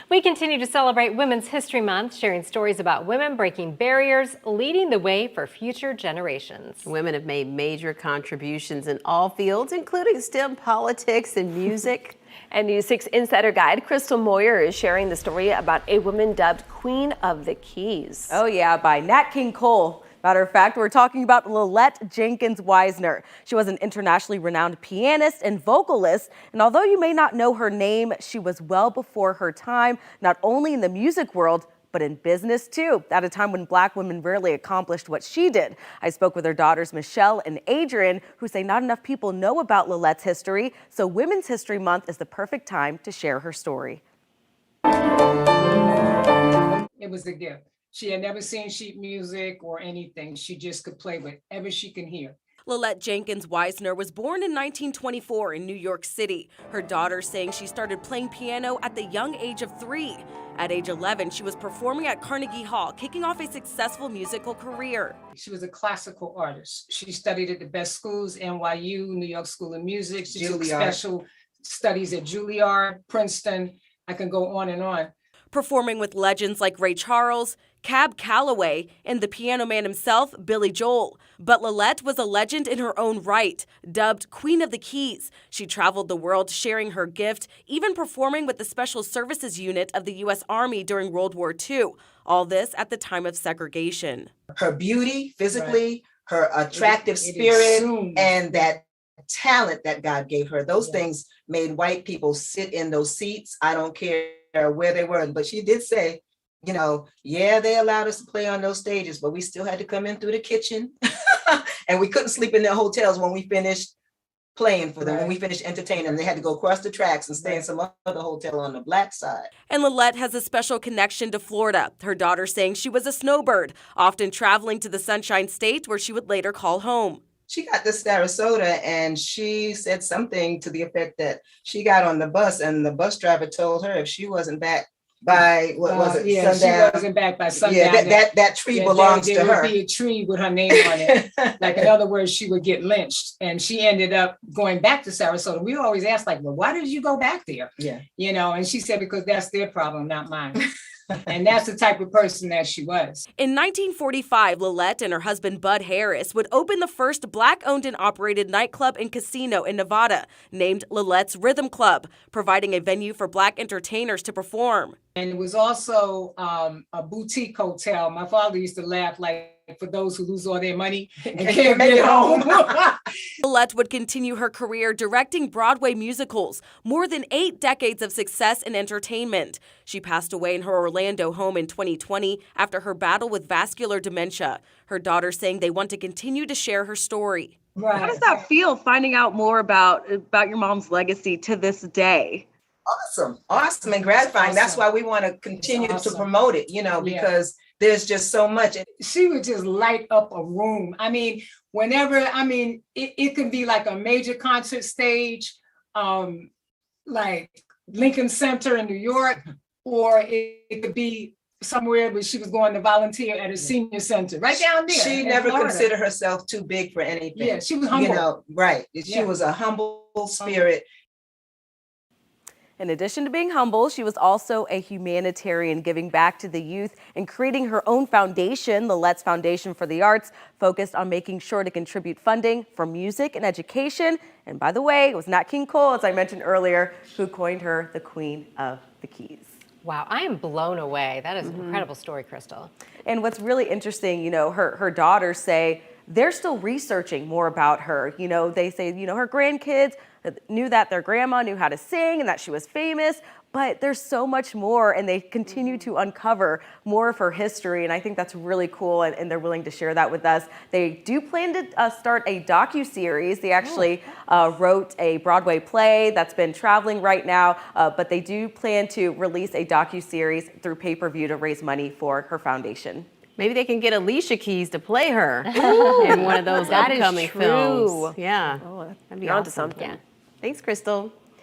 We continue to celebrate Women's History Month, sharing stories about women breaking barriers, leading the way for future generations. Women have made major contributions in all fields, including STEM, politics, and music. And News 6 Insider Guide Crystal Moyer is sharing the story about a woman dubbed Queen of the Keys. Oh yeah, by Nat King Cole. Matter of fact, we're talking about Lillette Jenkins Wisner. She was an internationally renowned pianist and vocalist, and although you may not know her name, she was well before her time, not only in the music world, but in business too, at a time when Black women rarely accomplished what she did. I spoke with her daughters, Michelle and Adrian, who say not enough people know about Lillette's history, so Women's History Month is the perfect time to share her story. It was a gift. She had never seen sheet music or anything. She just could play whatever she can hear. Lillette Jenkins Wisner was born in 1924 in New York City. Her daughter saying she started playing piano at the young age of 3. At age 11, she was performing at Carnegie Hall, kicking off a successful musical career. She was a classical artist. She studied at the best schools, NYU, New York School of Music. She took special studies at Juilliard, Princeton. I can go on and on. Performing with legends like Ray Charles, Cab Calloway, and the piano man himself, Billy Joel. But Lillette was a legend in her own right, dubbed Queen of the Keys. She traveled the world sharing her gift, even performing with the Special Services Unit of the U.S. Army during World War II. All this at the time of segregation. Her beauty, physically, her attractive spirit, and that talent that God gave her, those things made white people sit in those seats. I don't care where they were, but she did say, you know, yeah, they allowed us to play on those stages, but we still had to come in through the kitchen and we couldn't sleep in their hotels when we finished playing for them, when we finished entertaining them. They had to go across the tracks and stay in some other hotel on the Black side. And Lillette has a special connection to Florida. Her daughter saying she was a snowbird, often traveling to the Sunshine State where she would later call home. She got to Sarasota and she said something to the effect that she got on the bus and the bus driver told her if she wasn't back by sundown. She wasn't back by sundown. Yeah, that tree belongs to her. There would be a tree with her name on it. Like, in other words, she would get lynched. And she ended up going back to Sarasota. We always ask, like, well, why did you go back there? Yeah. You know, and she said, because that's their problem, not mine. And that's the type of person that she was. In 1945, Lillette and her husband Bud Harris would open the first Black-owned and operated nightclub and casino in Nevada, named Lillette's Rhythm Club, providing a venue for Black entertainers to perform. And it was also a boutique hotel. My father used to laugh, like, for those who lose all their money and can't make it home. Lillette would continue her career directing Broadway musicals, more than 8 decades of success in entertainment. She passed away in her Orlando home in 2020 after her battle with vascular dementia. Her daughter saying they want to continue to share her story. Right. How does that feel, finding out more about your mom's legacy to this day? Awesome and gratifying. That's why we want to continue to promote it, you know, because there's just so much. She would just light up a room. I mean, whenever, it could be like a major concert stage, like Lincoln Center in New York, or it could be somewhere where she was going to volunteer at a senior center, right down there. She never considered herself too big for anything. Yeah, she was humble. You know, right. She was a humble spirit. In addition to being humble, she was also a humanitarian, giving back to the youth and creating her own foundation, Lillette's Foundation for the Arts, focused on making sure to contribute funding for music and education. And by the way, it was Nat King Cole, as I mentioned earlier, who coined her the Queen of the Keys. Wow, I am blown away. That is an incredible story, Crystal. And what's really interesting, you know, her daughters say they're still researching more about her. You know, they say, you know, her grandkids knew that their grandma knew how to sing and that she was famous, but there's so much more, and they continue to uncover more of her history, and I think that's really cool, and they're willing to share that with us. They do plan to start a docu-series. They actually wrote a Broadway play that's been traveling right now, but they do plan to release a docu-series through pay-per-view to raise money for her foundation. Maybe they can get Alicia Keys to play her in one of those upcoming films. Yeah, Oh, that'd be onto awesome. something. Yeah. Thanks, Crystal.